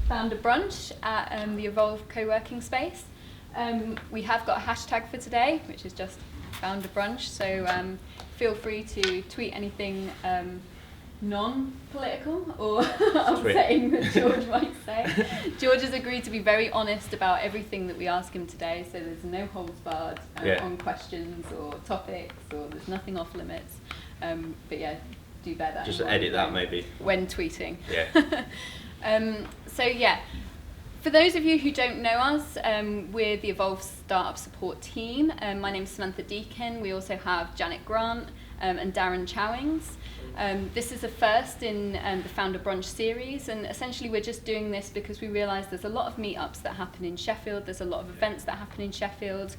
Founder Brunch at the Evolve Coworking Space. We have got a hashtag for today, which is just Founder Brunch, so feel free to tweet anything non-political or upsetting that George might say. George has agreed to be very honest about everything that we ask him today, so there's no holds barred on questions or topics, or there's nothing off limits. But yeah, do bear that. Just edit that maybe. When tweeting. Yeah. So yeah, for those of you who don't know us, we're the Evolve Startup Support Team. My name's Samantha Deakin. We also have Janet Grant and Darren Chowings. This is a first in the Founder Brunch series, and essentially we're just doing this because we realise there's a lot of meetups that happen in Sheffield, there's a lot of events that happen in Sheffield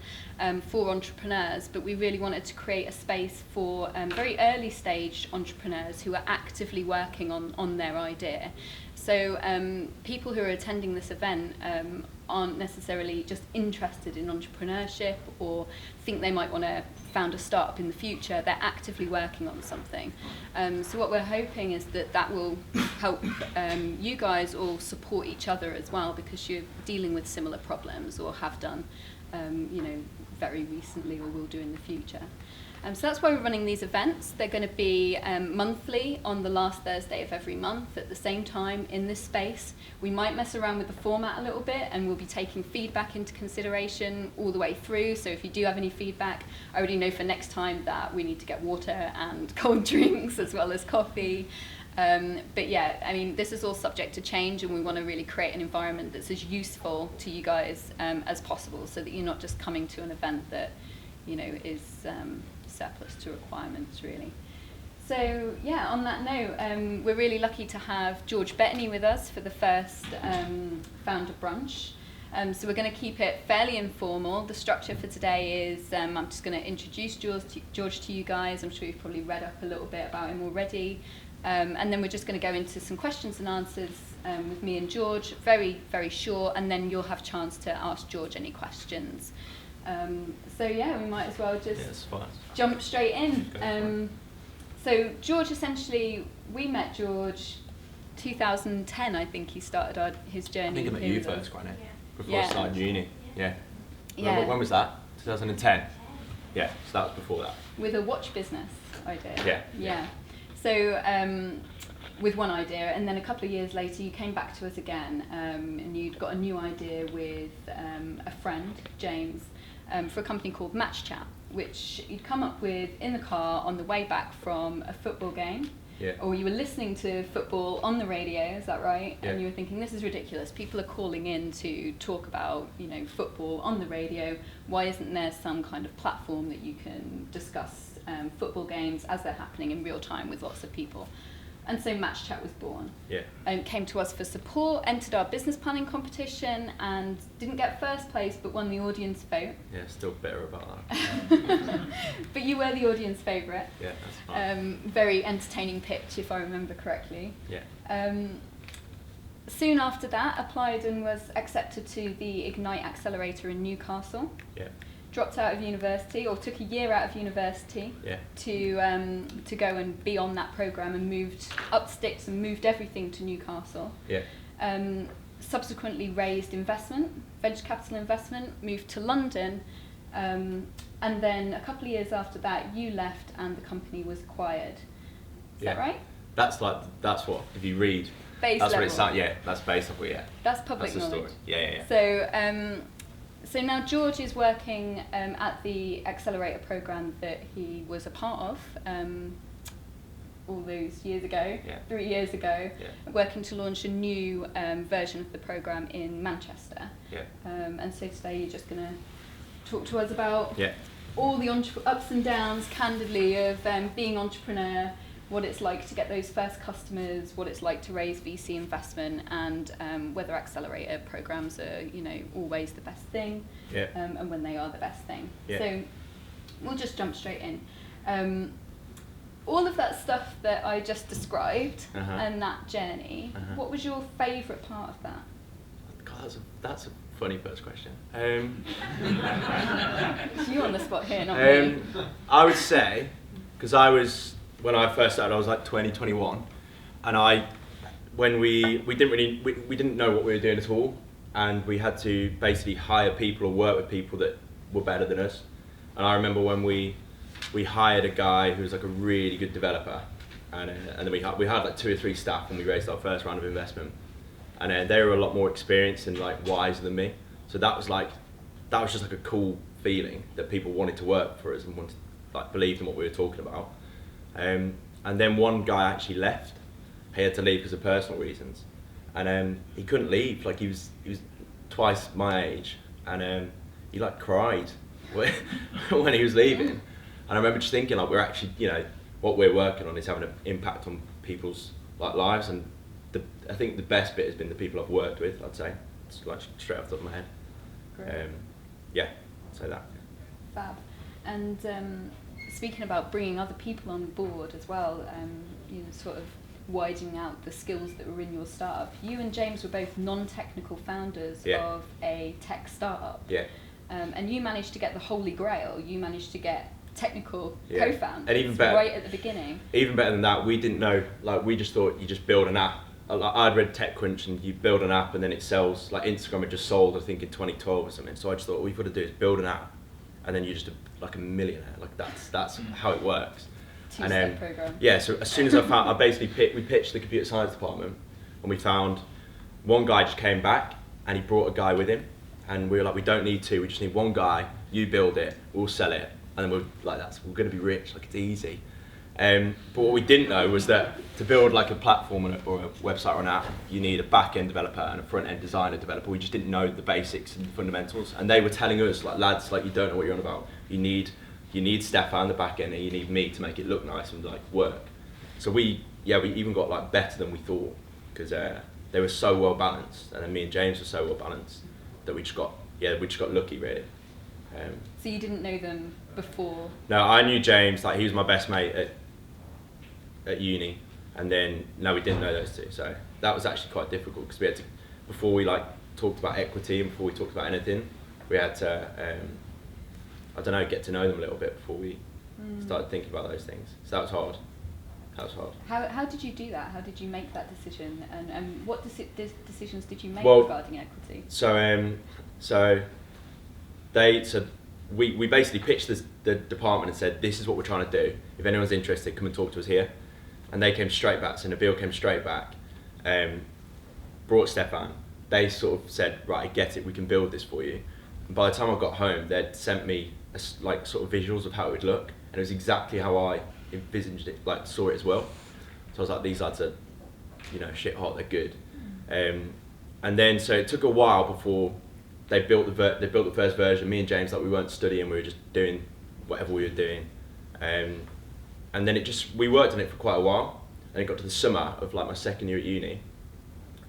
for entrepreneurs, but we really wanted to create a space for very early stage entrepreneurs who are actively working on their idea. So people who are attending this event aren't necessarily just interested in entrepreneurship or think they might want to found a startup in the future. They're actively working on something. So what we're hoping is that will help you guys all support each other as well, because you're dealing with similar problems or have done very recently or will do in the future. So that's why we're running these events. They're going to be monthly on the last Thursday of every month at the same time in this space. We might mess around with the format a little bit, and we'll be taking feedback into consideration all the way through. So if you do have any feedback, I already know for next time that we need to get water and cold drinks as well as coffee. But yeah, I mean, this is all subject to change, and we want to really create an environment that's as useful to you guys as possible, so that you're not just coming to an event that is surplus to requirements, really. So yeah, on that note, we're really lucky to have George Bettany with us for the first Founder Brunch. So we're going to keep it fairly informal. The structure for today is I'm just going to introduce George to you guys. I'm sure you've probably read up a little bit about him already. And then we're just going to go into some questions and answers with me and George, very, very short, and then you'll have a chance to ask George any questions. So yeah, we might as well just jump straight in. So George, essentially, we met George 2010, I think he started his journey. I think I met you first, Granny, before I started uni. Yeah. When was that? 2010? Yeah, so that was before that. With a watch business idea. Yeah. So with one idea, and then a couple of years later you came back to us again, and you'd got a new idea with a friend, James, for a company called Match Chat, which you'd come up with in the car on the way back from a football game. Yeah. Or you were listening to football on the radio, is that right? Yeah. And you were thinking, this is ridiculous. People are calling in to talk about, football on the radio. Why isn't there some kind of platform that you can discuss football games as they're happening in real time with lots of people? And so Match Chat was born. Yeah. And came to us for support, entered our business planning competition, and didn't get first place, but won the audience vote. Yeah, still bitter about that. But you were the audience favourite. Yeah, that's fine. Very entertaining pitch, if I remember correctly. Yeah. Soon after that, applied and was accepted to the Ignite Accelerator in Newcastle. Yeah. Dropped out of university, or took a year out of university to go and be on that programme, and moved up sticks and moved everything to Newcastle. Yeah. Subsequently raised investment, venture capital investment, moved to London, and then a couple of years after that you left and the company was acquired. Is that right? That's what, if you read, base that's level. What it's like, yeah, that's base level, yeah. That's public that's knowledge. Yeah. So, So now George is working at the Accelerator programme that he was a part of all those years ago, 3 years ago, working to launch a new version of the programme in Manchester. Yeah. And so today you're just going to talk to us about all the ups and downs, candidly, of being an entrepreneur, what it's like to get those first customers, what it's like to raise VC investment, and whether accelerator programs are, always the best thing, and when they are the best thing. So we'll just jump straight in. All of that stuff that I just described and that journey, what was your favourite part of that? God, that's a funny first question. It's you on the spot here, not me. I would say, because when I first started, I was like 20, 21, and when we didn't know what we were doing at all, and we had to basically hire people or work with people that were better than us. And I remember when we hired a guy who was like a really good developer, and then we had like 2 or 3 staff when we raised our first round of investment, and they were a lot more experienced and like wiser than me. So that was just like a cool feeling that people wanted to work for us and wanted, like, believed in what we were talking about. And then one guy actually left. He had to leave because of personal reasons, and he couldn't leave. Like, he was twice my age, and he like cried when he was leaving. And I remember just thinking, like, we're actually, you know, what we're working on is having an impact on people's like lives, and I think the best bit has been the people I've worked with. I'd say, it's like straight off the top of my head. Great. Yeah, I'd say that. Fab. And speaking about bringing other people on board as well, you know, sort of widening out the skills that were in your startup. You and James were both non-technical founders of a tech startup. Yeah. And you managed to get the holy grail. You managed to get technical co-founders, and even better, right at the beginning. Even better than that, we didn't know, like, we just thought you just build an app. I'd read TechCrunch and you build an app and then it sells, like Instagram had just sold, I think in 2012 or something. So I just thought all you've got to do is build an app and then you're just like a millionaire. Like that's how it works. Two-step program. Yeah, so as soon as we pitched the computer science department, and we found one guy just came back and he brought a guy with him, and we were like, we don't need 2, we just need 1 guy, you build it, we'll sell it, and then we're going to be rich, like, it's easy. But what we didn't know was that to build like a platform or a website or an app, you need a back-end developer and a front-end designer developer. We just didn't know the basics and the fundamentals, and they were telling us, like, lads, like, you don't know what you're on about. You need Stefan, the back-end, and you need me to make it look nice and like work. So we even got like better than we thought, because they were so well balanced, and then me and James were so well balanced that we just got lucky, really. So you didn't know them before? No, I knew James, like, he was my best mate at uni, and then we didn't know those 2, so that was actually quite difficult, because we had to, before we like talked about equity and before we talked about anything, we had to get to know them a little bit before we started thinking about those things. So that was hard. How did you do that? How did you make that decision, and what decisions did you make regarding equity? We basically pitched the department and said, this is what we're trying to do. If anyone's interested, come and talk to us here. And they came straight back, so Nabil came straight back, brought Stefan. They sort of said, right, I get it, we can build this for you. And by the time I got home, they'd sent me like sort of visuals of how it would look, and it was exactly how I envisaged it, like saw it as well. So I was like, these lads are, you know, shit hot, they're good. And then, so it took a while before they built the first version. Me and James, like, we weren't studying, we were just doing whatever we were doing. And then we worked on it for quite a while, and it got to the summer of like my second year at uni,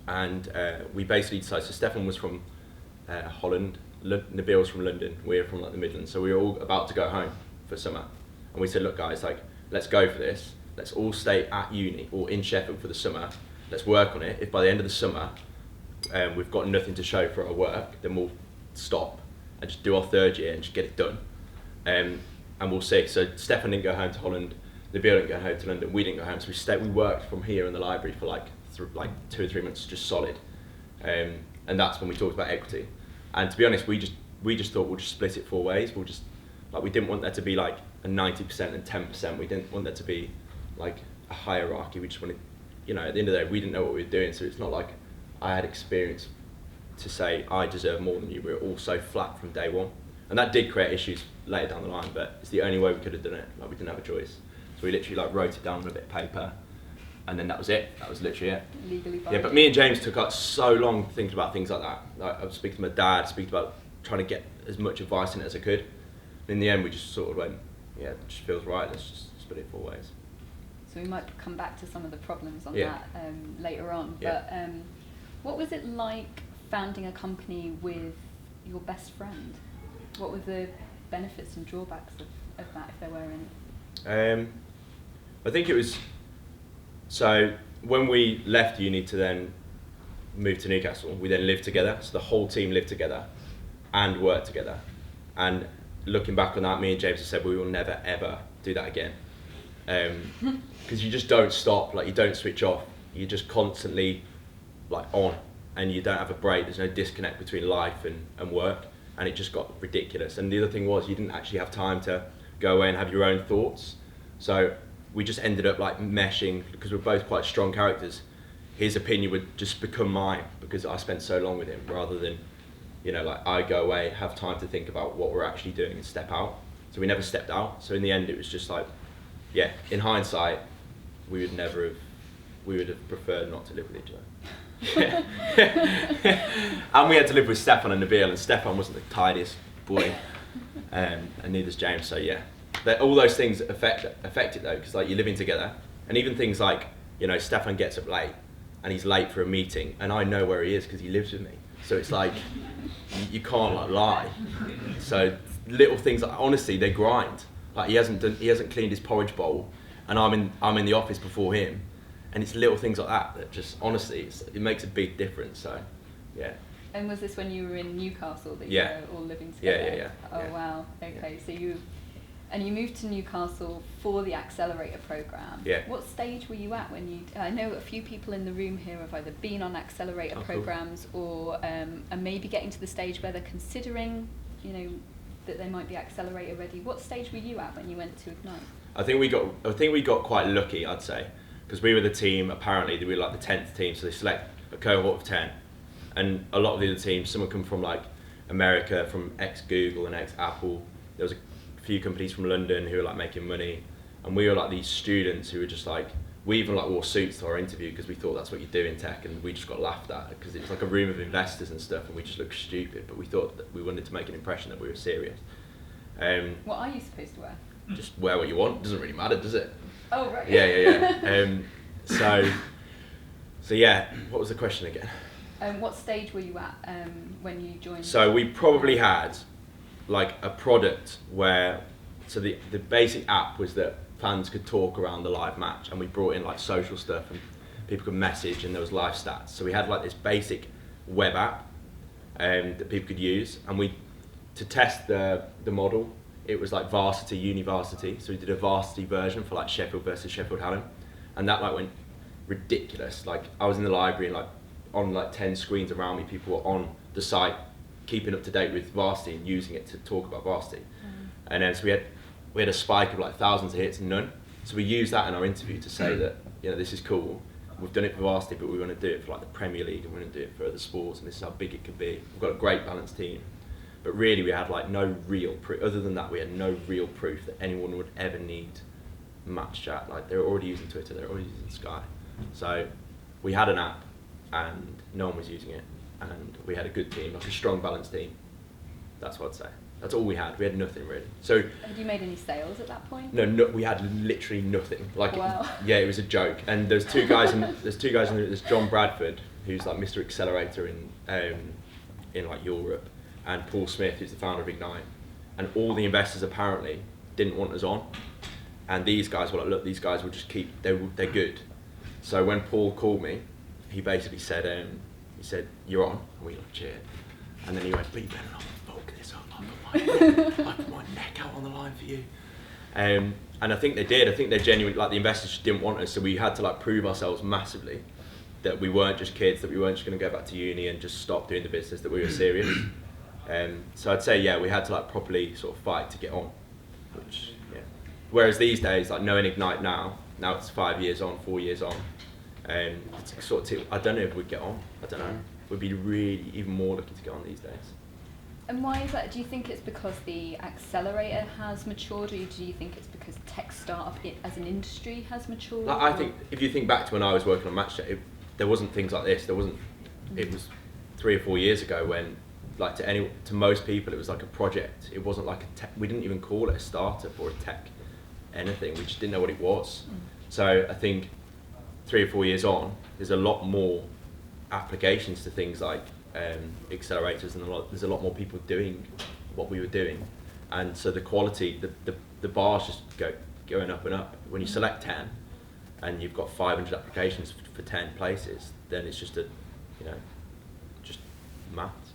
and we basically decided, so Stefan was from Holland, Nabil's from London, we're from like the Midlands, so we were all about to go home for summer, and we said, look guys, like, let's go for this, let's all stay at uni or in Sheffield for the summer, let's work on it. If by the end of the summer we've got nothing to show for our work, then we'll stop and just do our 3rd year and just get it done, and we'll see. So Stefan didn't go home to Holland, Nabil didn't go home to London, we didn't go home, so we worked from here in the library for like 2 or 3 months, just solid, and that's when we talked about equity. And to be honest, we just thought we'll just split it 4 ways. We'll just, like, we didn't want there to be like a 90% and 10%. We didn't want there to be like a hierarchy. We just wanted, you know, at the end of the day, we didn't know what we were doing, so it's not like I had experience to say I deserve more than you. We were all so flat from day one, and that did create issues later down the line, but it's the only way we could have done it. Like, we didn't have a choice, so we literally like wrote it down on a bit of paper, and then that was it. That was literally it. Legally binding. Yeah, but me and James took like so long thinking about things like that. Like, I was speaking to my dad, speaking about trying to get as much advice in it as I could. And in the end, we just sort of went, yeah, it just feels right. Let's just split it 4 ways. So we might come back to some of the problems on Yeah. that later on. Yeah. But what was it like founding a company with your best friend? What were the benefits and drawbacks of that, if there were any? I think it was, so when we left uni to then move to Newcastle, we then lived together, so the whole team lived together and worked together. And looking back on that, me and James have said we will never ever do that again, because you just don't stop, like, you don't switch off, you're just constantly like on, and you don't have a break. There's no disconnect between life and work, and it just got ridiculous. And the other thing was you didn't actually have time to go away and have your own thoughts. So we just ended up like meshing, because we're both quite strong characters. His opinion would just become mine because I spent so long with him, rather than, you know, like I go away, have time to think about what we're actually doing and step out. So we never stepped out. So in the end, it was just like, yeah, in hindsight, we would have preferred not to live with each other. And we had to live with Stefan and Nabil, and Stefan wasn't the tidiest boy, and neither's James. So yeah, all those things affect it though, because like you're living together, and even things like, you know, Stefan gets up late, and he's late for a meeting, and I know where he is because he lives with me. So it's like you can't like lie. So little things like, honestly, they grind. Like he hasn't cleaned his porridge bowl, and I'm in the office before him, and it's little things like that just honestly it makes a big difference. So yeah. And was this when you were in Newcastle that Yeah. you were all living together? Yeah. Oh Yeah. wow. Okay, so you moved to Newcastle for the Accelerator program. Yeah. What stage were you at when you? I know a few people in the room here have either been on Accelerator programs or are maybe getting to the stage where they're considering, you know, that they might be Accelerator ready. What stage were you at when you went to Ignite? I think we got quite lucky, I'd say, because we were the team. Apparently, we were like the 10th team, so they select a cohort of 10, and a lot of the other teams, some would come from like America, from ex-Google and ex-Apple. There was a few companies from London who were like making money, and we were like these students who were just like, we even like wore suits to our interview because we thought that's what you do in tech, and we just got laughed at because it was like a room of investors and stuff, and we just looked stupid, but we thought that we wanted to make an impression that we were serious. What are you supposed to wear? Just wear what you want, doesn't really matter, does it? Oh right. Yeah. So yeah, what was the question again? What stage were you at when you joined? So we probably had like a product where, so the basic app was that fans could talk around the live match, and we brought in like social stuff and people could message, and there was live stats. So we had like this basic web app that people could use, and to test the model, it was like varsity, university. So we did a varsity version for like Sheffield versus Sheffield Hallam, and that like went ridiculous. Like I was in the library, and like on like 10 screens around me, people were on the site keeping up to date with varsity and using it to talk about varsity. And then so we had a spike of like thousands of hits and none. So we used that in our interview to say that, you know, this is cool. We've done it for varsity, but we want to do it for like the Premier League, and we want to do it for other sports, and this is how big it could be. We've got a great balanced team. But really we had like no real proof, other than that we had no real proof that anyone would ever need match chat. Like they were already using Twitter, they were already using Sky. So we had an app and no one was using it, and we had a good team, like a strong balanced team. That's what I'd say. That's all we had. We had nothing really. So had you made any sales at that point? No, we had literally nothing. Like wow. Yeah, it was a joke. And there's two guys there's John Bradford, who's like Mr. Accelerator in like Europe, and Paul Smith, who's the founder of Ignite. And all the investors apparently didn't want us on. And these guys were like, look, these guys will just they're good. So when Paul called me, he basically said, you're on, and we like cheered. And then he went, but you better not fuck this up. I put my neck out on the line for you. And I think they did. I think they genuinely, like the investors just didn't want us, so we had to like prove ourselves massively that we weren't just kids, that we weren't just going to go back to uni and just stop doing the business, that we were serious. So I'd say, yeah, we had to like properly sort of fight to get on. Which, yeah. Whereas these days, like knowing Ignite now it's 5 years on, 4 years on, it's sort of I don't know if we'd get on. I don't know. We'd be really even more looking to get on these days. And why is that? Do you think it's because the Accelerator has matured, or do you think it's because tech startup as an industry has matured? Like, I think if you think back to when I was working on Matchchat, there wasn't things like this. There wasn't. It was 3 or 4 years ago when, like to most people, it was like a project. It wasn't like a tech. We didn't even call it a startup or a tech anything. We just didn't know what it was. So I think 3 or 4 years on, there's a lot more applications to things like accelerators, and there's a lot more people doing what we were doing, and so the quality, the bar's just going up and up. When you select 10 and you've got 500 applications for 10 places, then it's just just maths.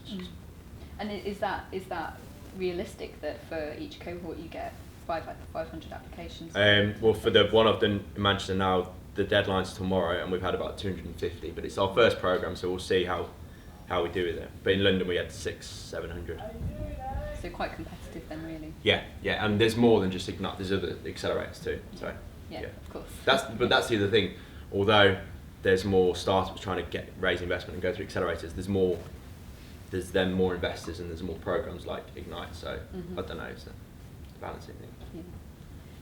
And is that realistic that for each cohort you get 500 applications? Well, for the one I've done in Manchester now, the deadline's tomorrow, and we've had about 250. But it's our first program, so we'll see how we do with it. But in London, we had 600-700. So quite competitive then, really. Yeah, and there's more than just Ignite. There's other accelerators too. So yeah, of course. That's the other thing. Although there's more startups trying to raise investment and go through accelerators, there's then more investors and there's more programs like Ignite. So I don't know, it's a balancing thing. Yeah.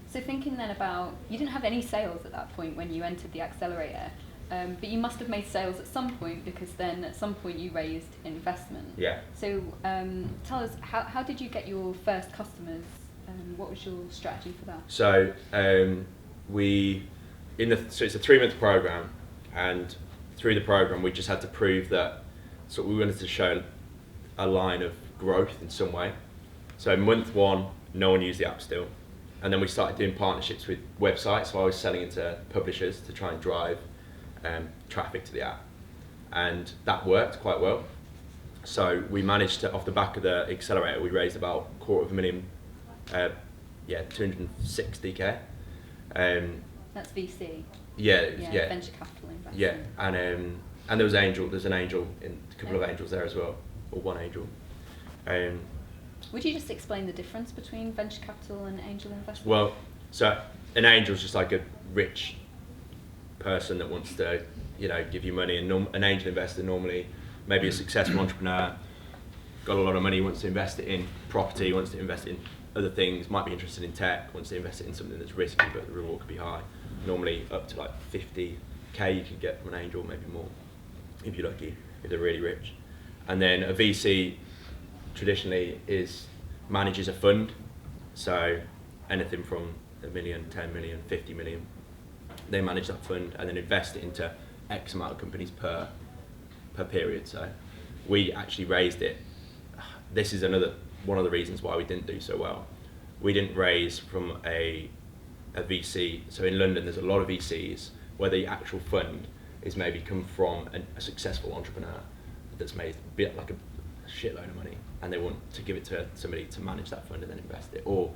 So thinking then about, you didn't have any sales at that point when you entered the accelerator, but you must have made sales at some point, because then at some point you raised investment. Yeah. So tell us, how did you get your first customers? What was your strategy for that? So so it's a 3-month program, and through the program we just had to prove that. So we wanted to show a line of growth in some way. So month 1, no one used the app still, and then we started doing partnerships with websites. So I was selling into publishers to try and drive traffic to the app, and that worked quite well. So we managed to, off the back of the accelerator, we raised about $250,000, 260k. That's VC. Yeah, Venture capital investment. Yeah, and there's an angel, a couple of angels there as well, or one angel. Would you just explain the difference between venture capital and angel investment? Well, so an angel's just like a rich person that wants to, give you money, and an angel investor normally maybe a successful entrepreneur, got a lot of money, wants to invest it in property, wants to invest it in other things, might be interested in tech, wants to invest it in something that's risky but the reward could be high. Normally up to like 50k you can get from an angel, maybe more if you're lucky, if they're really rich. And then a VC traditionally manages a fund, so anything from $1 million, 10 million, 50 million. They manage that fund and then invest it into X amount of companies per period. So we actually raised it. This is one of the reasons why we didn't do so well. We didn't raise from a VC. So in London, there's a lot of VCs where the actual fund is maybe come from a successful entrepreneur that's made like a shitload of money, and they want to give it to somebody to manage that fund and then invest it. Or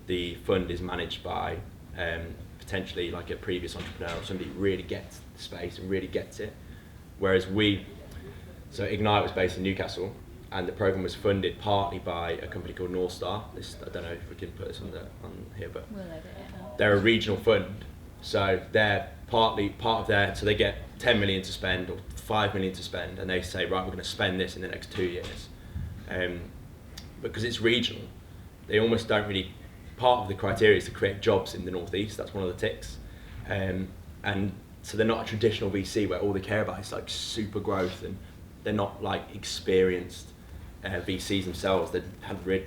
the fund is managed by potentially like a previous entrepreneur or somebody who really gets the space and really gets it. Whereas so Ignite was based in Newcastle, and the program was funded partly by a company called North Star. I don't know if we can put this on here, but we'll edit it out. They're a regional fund, so they're part of their, so they get 10 million to spend or 5 million to spend, and they say, right, we're going to spend this in the next 2 years. Because it's regional, they almost don't really, part of the criteria is to create jobs in the Northeast. That's one of the ticks. And so they're not a traditional VC where all they care about is like super growth, and they're not like experienced VCs themselves. They'd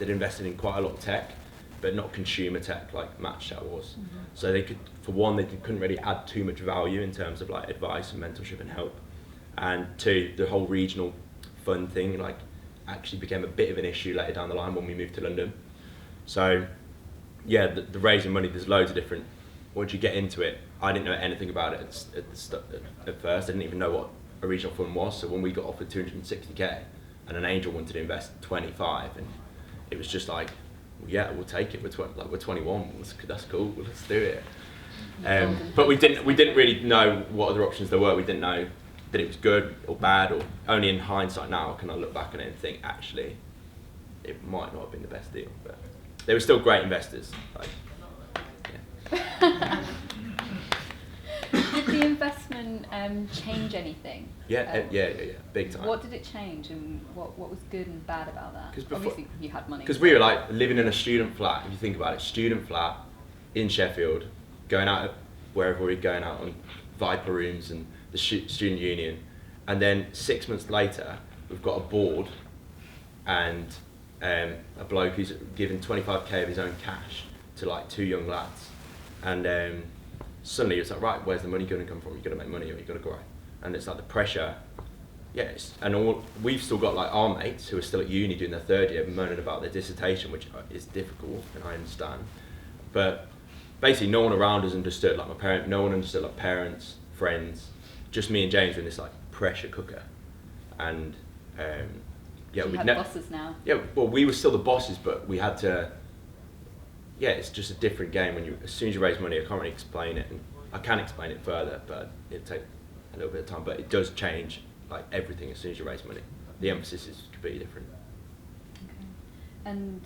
invested in quite a lot of tech, but not consumer tech like Matchchat was. Mm-hmm. So they couldn't really add too much value in terms of like advice and mentorship and help. And 2, the whole regional fund thing like actually became a bit of an issue later down the line when we moved to London. So yeah, the raising money, there's loads of different, once you get into it, I didn't know anything about it at first. I didn't even know what a regional fund was. So when we got offered 260k and an angel wanted to invest 25, and it was just like, well, yeah, we'll take it. We're 21. That's cool. Let's do it. But we didn't really know what other options there were. We didn't know that it was good or bad, or only in hindsight now can I look back on it and think actually it might not have been the best deal. But they were still great investors. Yeah. Did the investment change anything? Yeah, big time. What did it change, and what was good and bad about that? Obviously, you had money. Because we were like living in a student flat. If you think about it, student flat in Sheffield, going out wherever we're going out on Viper rooms and the student union, and then 6 months later, we've got a board and a bloke who's given 25k of his own cash to like 2 young lads, and suddenly it's like, right, where's the money going to come from? You've got to make money or you've got to grow. And it's like the pressure, we've still got like our mates who are still at uni doing their 3rd year moaning about their dissertation, which is difficult, and I understand. But basically no one around us understood, like no one understood, like parents, friends, just me and James were in this like pressure cooker. And you had bosses now. Yeah, well, we were still the bosses, but we had to, it's just a different game when as soon as you raise money, I can't really explain it. And I can explain it further, but it'd take a little bit of time. But it does change like everything as soon as you raise money. The emphasis is completely different. Okay. And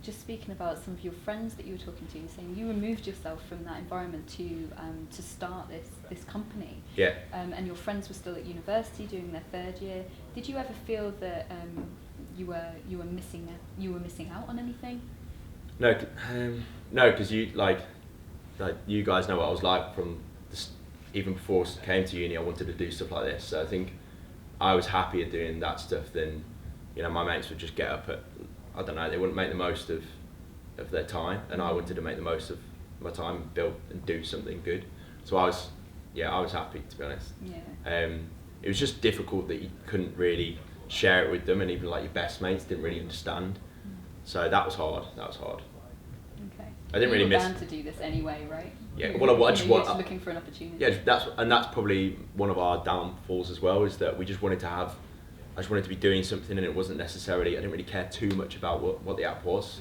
just speaking about some of your friends that you were talking to, saying you removed yourself from that environment to start this company. Yeah. And your friends were still at university doing their third year. Did you ever feel that you were missing out on anything? No, because you like you guys know what I was like from even before I came to uni. I wanted to do stuff like this, so I think I was happier doing that stuff than, you know, my mates would just get up at, I don't know, they wouldn't make the most of their time, and I wanted to make the most of my time, build and do something good. So I was happy, to be honest. Yeah. It was just difficult that you couldn't really share it with them, and even like your best mates didn't really understand. So that was hard. Okay. I didn't really miss. You were bound to do this anyway, right? Yeah. Well, I just you were just looking for an opportunity. Yeah, that's probably one of our downfalls as well, is that we just wanted to have. I just wanted to be doing something, and it wasn't necessarily. I didn't really care too much about what the app was,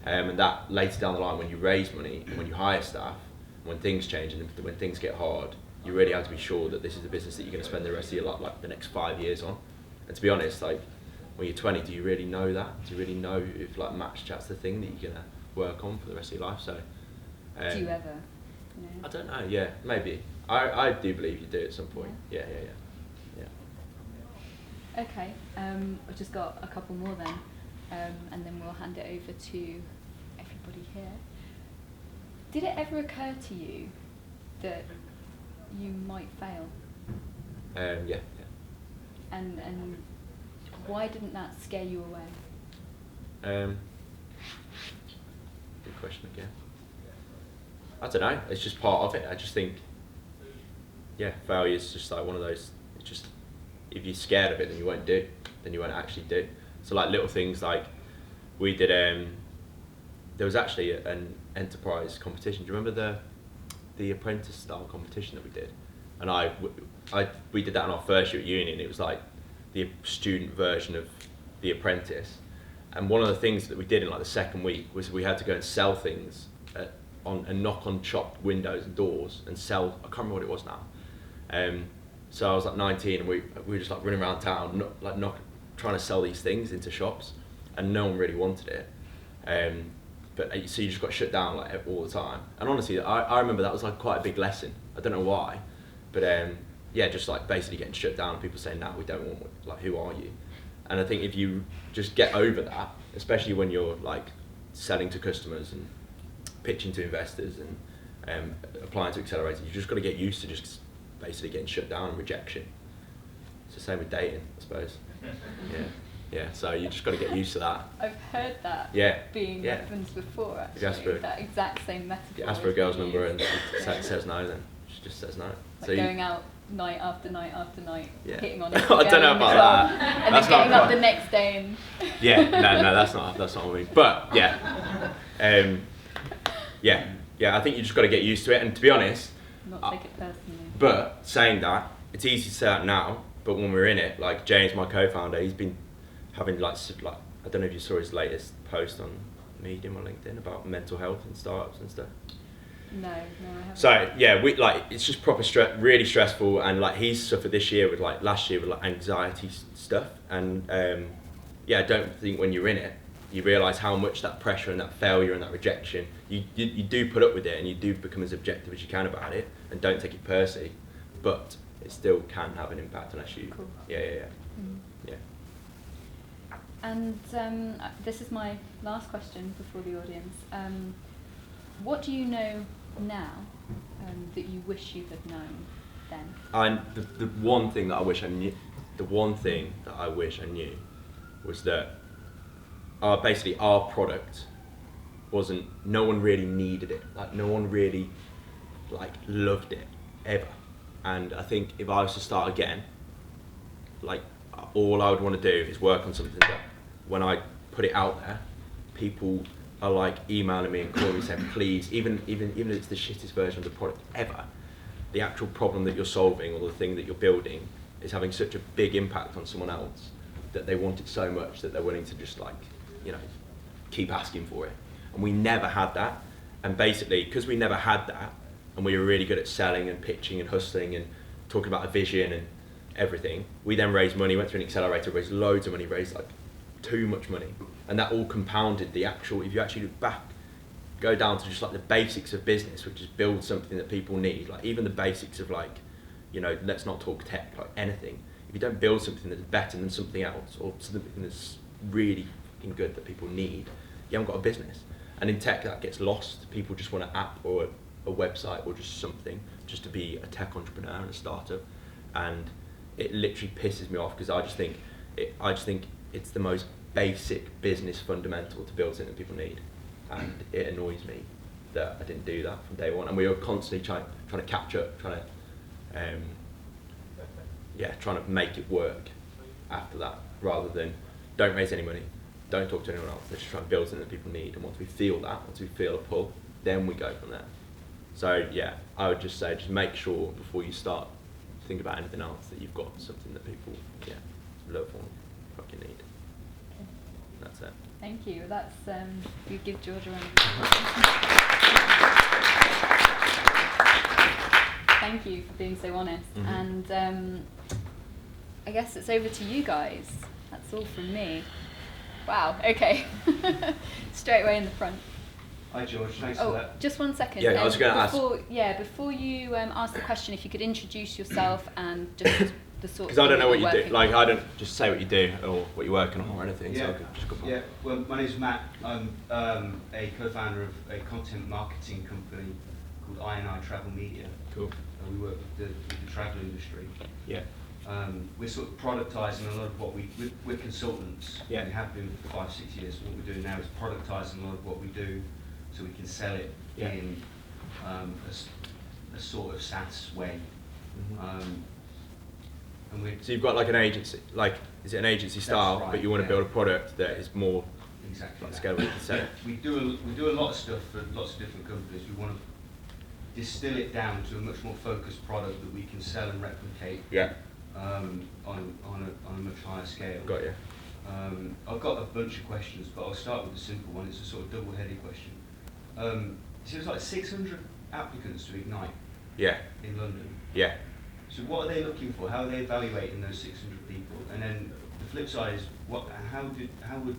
and that later down the line, when you raise money, when you hire staff, when things change and when things get hard, you really have to be sure that this is the business that you're going to spend the rest of your life, like the next 5 years on. And to be honest, like when you're 20, do you really know that? Do you really know if like match chat's the thing that you're going to work on for the rest of your life? So. Do you ever? You know? I don't know. Yeah, maybe. I do believe you do at some point. Yeah. Okay, I've just got a couple more then, and then we'll hand it over to everybody here. Did it ever occur to you that you might fail? Yeah. And why didn't that scare you away? Good question again. I don't know. It's just part of it. I just think, failure is just like one of those. It's just, if you're scared of it, then you won't do. Then you won't actually do. So like little things like we did. There was actually an enterprise competition. Do you remember the apprentice style competition that we did? And we did that in our first year at uni, and it was like the student version of the apprentice. And one of the things that we did in like the second week was we had to go and sell things and knock on shop windows and doors and sell. I can't remember what it was now. So I was like 19, and we were just like running around town, trying to sell these things into shops, and no one really wanted it. But so you just got shut down like all the time. And honestly, I remember that was like quite a big lesson. I don't know why, but just like basically getting shut down and people saying, "No, we don't want. Like, who are you?" And I think if you just get over that, especially when you're like selling to customers and pitching to investors and applying to accelerators, you just got to get used to just basically getting shut down and rejection. It's the same with dating, I suppose. Yeah. So you just got to get used to that. I've heard that being referenced before, actually. That exact same metaphor. You ask for a girl's number and she says no, then she just says no. Like so going out night after night after night, hitting on it. I don't know about that. And then getting up the next day and... no, that's not what I mean. But I think you just got to get used to it. And to be honest, not take it personally. But saying that, it's easy to say that now. But when we're in it, like James, my co-founder, he's been having like I don't know if you saw his latest post on Medium or LinkedIn about mental health and startups and stuff. No, I haven't. So we like it's just proper really stressful, and like he's suffered this year with like last year with like anxiety stuff, and I don't think when you're in it you realise how much that pressure and that failure and that rejection you do put up with it, and you do become as objective as you can about it and don't take it personally, but it still can have an impact unless you. Cool. Yeah. Yeah. And this is my last question before the audience. What do you know now that you wish you had known then? And the one thing that I wish I knew, was that basically our product wasn't. No one really needed it. Like no one really like loved it ever. And I think if I was to start again, like all I would want to do is work on something that when I put it out there, people are like emailing me and calling me saying, please, even if it's the shittest version of the product ever, the actual problem that you're solving or the thing that you're building is having such a big impact on someone else that they want it so much that they're willing to just like, keep asking for it. And we never had that. And basically, because we never had that, and we were really good at selling and pitching and hustling and talking about a vision and everything. We then raised money, went through an accelerator, raised loads of money, raised like too much money, and that all compounded the actual, if you actually look back, go down to just like the basics of business, which is build something that people need, like even the basics of like, you know, let's not talk tech, like anything. If you don't build something that's better than something else, or something that's really fucking good that people need, you haven't got a business. And in tech that gets lost. People just want an app or a website or just something just to be a tech entrepreneur and a startup, and it literally pisses me off because I just think it's the most basic business fundamental to build something people need, and it annoys me that I didn't do that from day one. And we were constantly trying to catch up, trying to make it work after that, rather than don't raise any money, don't talk to anyone else. Let's just try and build something that people need, and once we feel a pull, then we go from there. So yeah, I would just say, just make sure before you start think about anything else that you've got something that people love and fucking need. That's it. Thank you. That's you give George a round. Thank you for being so honest. Mm-hmm. And I guess it's over to you guys. That's all from me. Wow. Okay. Straight away in the front. Hi George, thanks for that. Just 1 second. Yeah, I was going to ask. Before you ask the question, if you could introduce yourself and just the sort. Because I don't know what you do. Like, I don't just say what you do or what you're working on or anything. Yeah. So I could just go on. Yeah. Well, my name's Matt. I'm a co-founder of a content marketing company called I&I Travel Media. Cool. We work with the travel industry. Yeah. We're sort of productising a lot of what we're consultants. Yeah. We have been for 5-6 years. What we're doing now is productising a lot of what we do, so we can sell it in a sort of SaaS way. Mm-hmm. So you've got like an agency, like is it an agency style, right, but you want to build a product that is more exactly like scalable to sell it. We do a lot of stuff for lots of different companies. We want to distill it down to a much more focused product that we can sell and replicate. Yeah. On a much higher scale. Got you. I've got a bunch of questions, but I'll start with a simple one. It's a sort of double-headed question. So it's like 600 applicants to Ignite. Yeah. In London. Yeah. So what are they looking for? How are they evaluating those 600 people? And then the flip side is, how would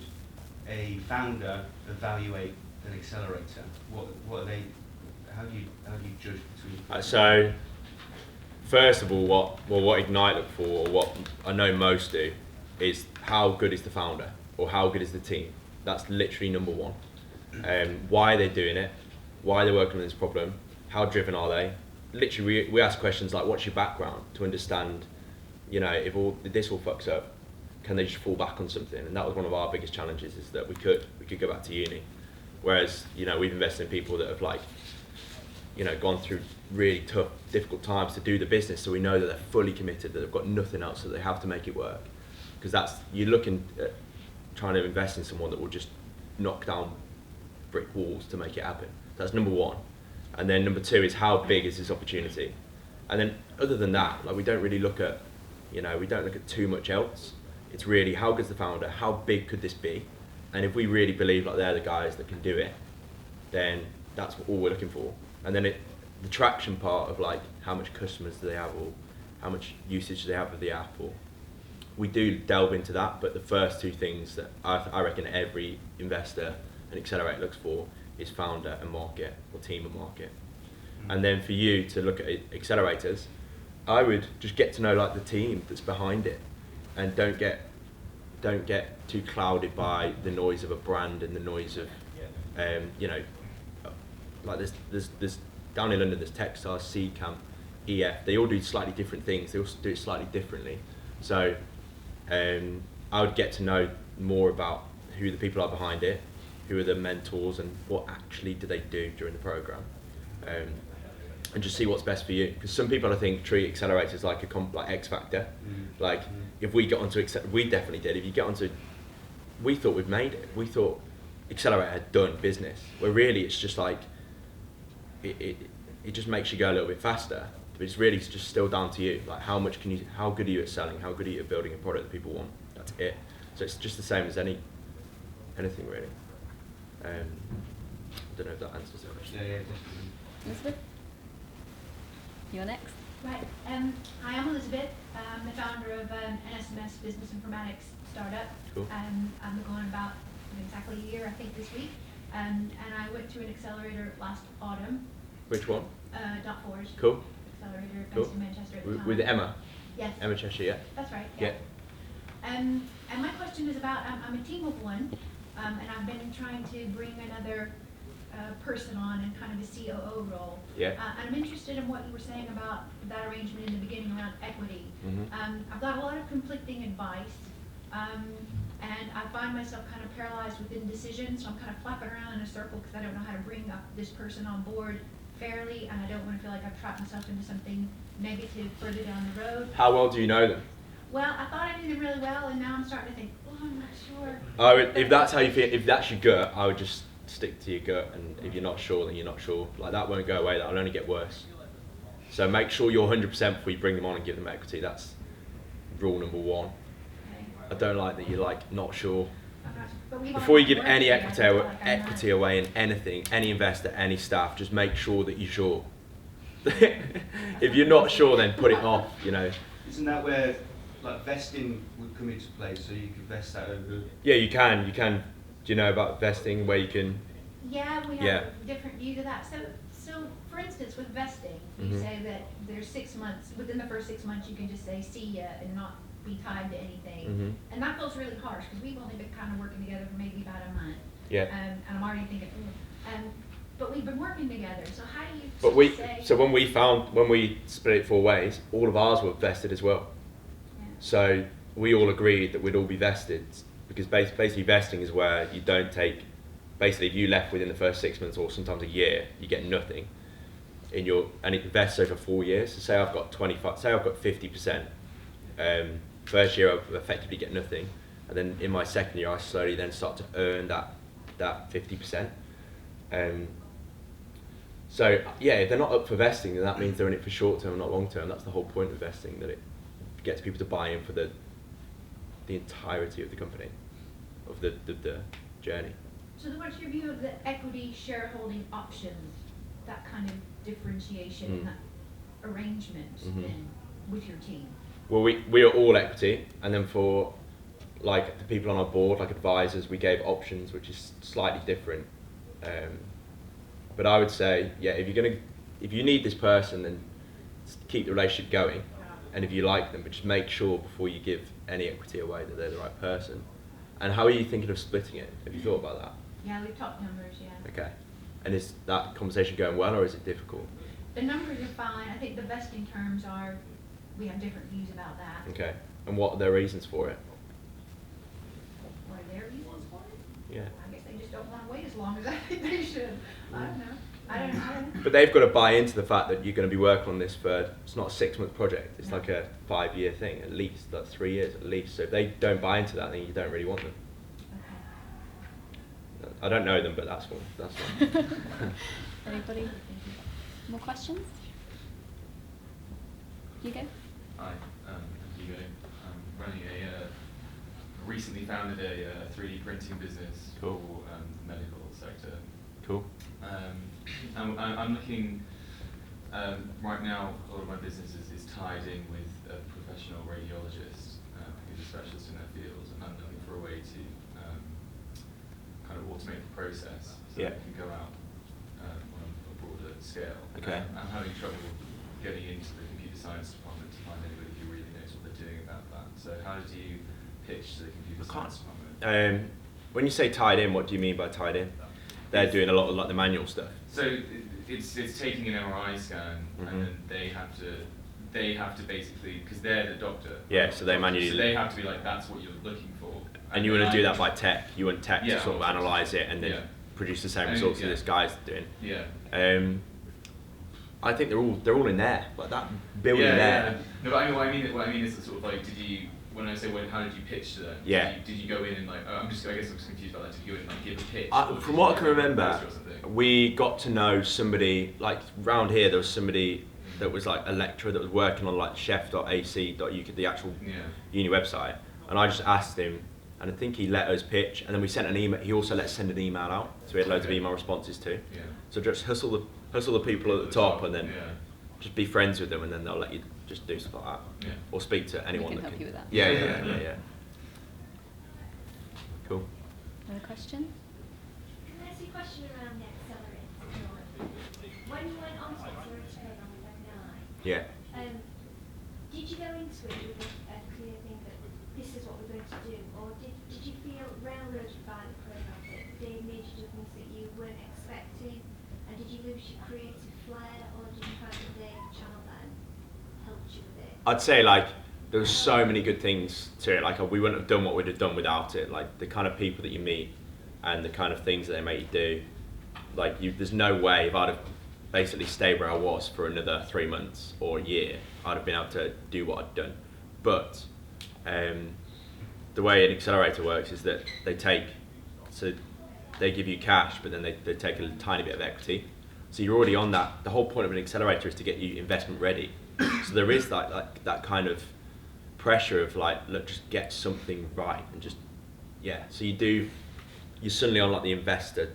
a founder evaluate an accelerator? What are they? How do you judge between? So, first of all, what Ignite look for, or what I know most do, is how good is the founder or how good is the team. That's literally number one. Why are they doing it? Why are they working on this problem? How driven are they? Literally, we ask questions like, what's your background, to understand, you know, if this all fucks up, can they just fall back on something? And that was one of our biggest challenges, is that we could go back to uni. Whereas, you know, we've invested in people that have, like, you know, gone through really tough, difficult times to do the business, so we know that they're fully committed, that they've got nothing else, so they have to make it work. Because you're looking at trying to invest in someone that will just knock down brick walls to make it happen. That's number one. And then number two is, how big is this opportunity? And then other than that, like, we don't really look at, you know, we don't look at too much else. It's really, how good's the founder? How big could this be? And if we really believe like they're the guys that can do it, then that's all we're looking for. And then the traction part of, like, how much customers do they have, or how much usage do they have of the app, or we do delve into that. But the first two things that I reckon every investor and accelerator looks for is founder and market, or team and market. And then for you to look at accelerators, I would just get to know, like, the team that's behind it, and don't get too clouded by the noise of a brand and the noise of you know, like there's down in London, there's Techstars, C Camp, EF. They all do slightly different things. They also do it slightly differently. So I would get to know more about who the people are behind it, who are the mentors, and what actually do they do during the program, and just see what's best for you. Because some people, I think, treat accelerators like like X Factor. Like, if we get onto we definitely did. If you get onto, we thought we'd made it. We thought Accelerator had done business. Where really it's just like it just makes you go a little bit faster. But it's really just still down to you. Like, how good are you at selling? How good are you at building a product that people want? That's it. So it's just the same as anything really. I don't know if that answers the question. Yeah, definitely. Elizabeth? You're next. Right. Hi, I'm Elizabeth. I'm the founder of an SMS business informatics startup. Cool. I'm going about exactly a year, I think, this week. And I went to an accelerator last autumn. Which one? .Forge. Cool. Accelerator Cool. based in Manchester at the time. With Emma? Yes. Emma Cheshire, yeah? That's right. Yeah. And my question is about, I'm a team of one, and I've been trying to bring another person on in kind of a COO role. Yeah. And I'm interested in what you were saying about that arrangement in the beginning around equity. Mm-hmm. I've got a lot of conflicting advice, and I find myself kind of paralyzed with indecision, so I'm kind of flapping around in a circle because I don't know how to bring up this person on board fairly, and I don't want to feel like I've trapped myself into something negative further down the road. How well do you know them? Well, I thought I knew them really well, and now I'm starting to think, oh, I'm not sure. If that's how you feel, if that's your gut, I would just stick to your gut, and if you're not sure, then you're not sure. Like, that won't go away, that'll only get worse. So make sure you're 100% before you bring them on and give them equity. That's rule number one. Okay. I don't like that you're like not sure. But we've Before you already give any worked together, I feel like I'm equity away in anything, any investor, any staff, just make sure that you're sure. If you're not sure, then put it off, you know. Isn't that where like vesting would come into play, so you could vest that over? Yeah, you can. Do you know about vesting where you can? Yeah, we have Yeah. different views of that. So for instance, with vesting, you Mhm. say that there's 6 months, within the first 6 months, you can just say see ya and not be tied to anything. Mhm. And that feels really harsh because we've only been kind of working together for maybe about a month. Yeah. And I'm already thinking, but we've been working together. So how do you But say? so when we split it 4 ways, all of ours were vested as well. Yeah. So we all agreed that we'd all be vested, because basically vesting is where you don't take. Basically, if you left within the first 6 months or sometimes a year, you get nothing. And it vests over 4 years. So say I've got 50%. First year I effectively get nothing, and then in my second year I slowly then start to earn that 50%. So yeah, if they're not up for vesting, then that means they're in it for short term, not long term. That's the whole point of vesting, that it gets people to buy in for the entirety of the company, of the journey. So then what's your view of the equity shareholding options, that kind of differentiation and that arrangement then with your team? Well, we are all equity, and then for like the people on our board, like advisors, we gave options, which is slightly different. But I would say, yeah, if you need this person, then keep the relationship going, and if you like them, but just make sure before you give any equity away that they're the right person. And how are you thinking of splitting it? Have you thought about that? Yeah, we've talked numbers, yeah. Okay. And is that conversation going well, or is it difficult? The numbers are fine. I think the vesting terms are, we have different views about that. Okay. And what are their reasons for it? What are their reasons for it? Yeah. I guess they just don't want to wait as long as I think they should. I don't know. I don't know. But they've got to buy into the fact that you're going to be working on this for, it's not a 6-month project, it's No. like a 5-year thing, at least, like 3 years at least. So if they don't buy into that, then you don't really want them. Okay. I don't know them, but that's one. Anybody? More questions? Hugo? Hi, I'm Hugo. I'm running recently founded a 3D printing business Cool. for the medical sector. Cool. I'm looking, right now, a lot of my business is tied in with a professional radiologist who's a specialist in their field, and I'm looking for a way to kind of automate the process so Yeah. it can go out on a broader scale. Okay. I'm having trouble getting into the computer science department to find anybody who really knows what they're doing about that. So how did you pitch to the computer science department? When you say tied in, what do you mean by tied in? They're doing a lot of like the manual stuff. So it's taking an MRI scan, Mhm. and then they have to basically, because they're the doctor. Yeah, so they manually. So they have to be like, that's what you're looking for. And you want to do that by tech. You want tech Yeah, to sort of obviously. analyse it and then Yeah. produce the same And, results that yeah. this guy's doing. Yeah. I think they're all in there, like that building Yeah, there. yeah. No, but what I mean is sort of like, when I say how did you pitch to them? Yeah. Did you go in and like, I guess I'm just confused about that. Did you go in and like give a pitch? Or From did what you I can go in and remember, poster or something? we got to know somebody, like round here there was somebody that was like a lecturer that was working on like chef.ac.uk, the actual Yeah. uni website, and I just asked him, and I think he let us pitch, and then we sent an email. He also let us send an email out, so we had loads of Okay. email responses too. Yeah. So just hustle the people at the top, and then Yeah. just be friends with them, and then they'll let you just do stuff like that, or speak to anyone. We can that help you with that. Yeah. Cool. Another question? Can I ask you a question around the accelerator? When you went on to Accelerator program with Bettany, Yeah. did you go into it with a clear thing that this is what we're going to do, or did you feel railroaded by the program that they made you do things that you weren't expecting, and did you lose your creative flair, or did you find that they channeled that and helped you with it? I'd say like there were so many good things to it. Like we wouldn't have done what we'd have done without it. Like the kind of people that you meet and the kind of things that they make you do. Like there's no way if I'd have basically stayed where I was for another 3 months or a year, I'd have been able to do what I'd done. But the way an accelerator works is that they give you cash, but then they take a tiny bit of equity. So you're already on that. The whole point of an accelerator is to get you investment ready. So there is like that kind of pressure of like, look, just get something right and just, so you're suddenly on like the investor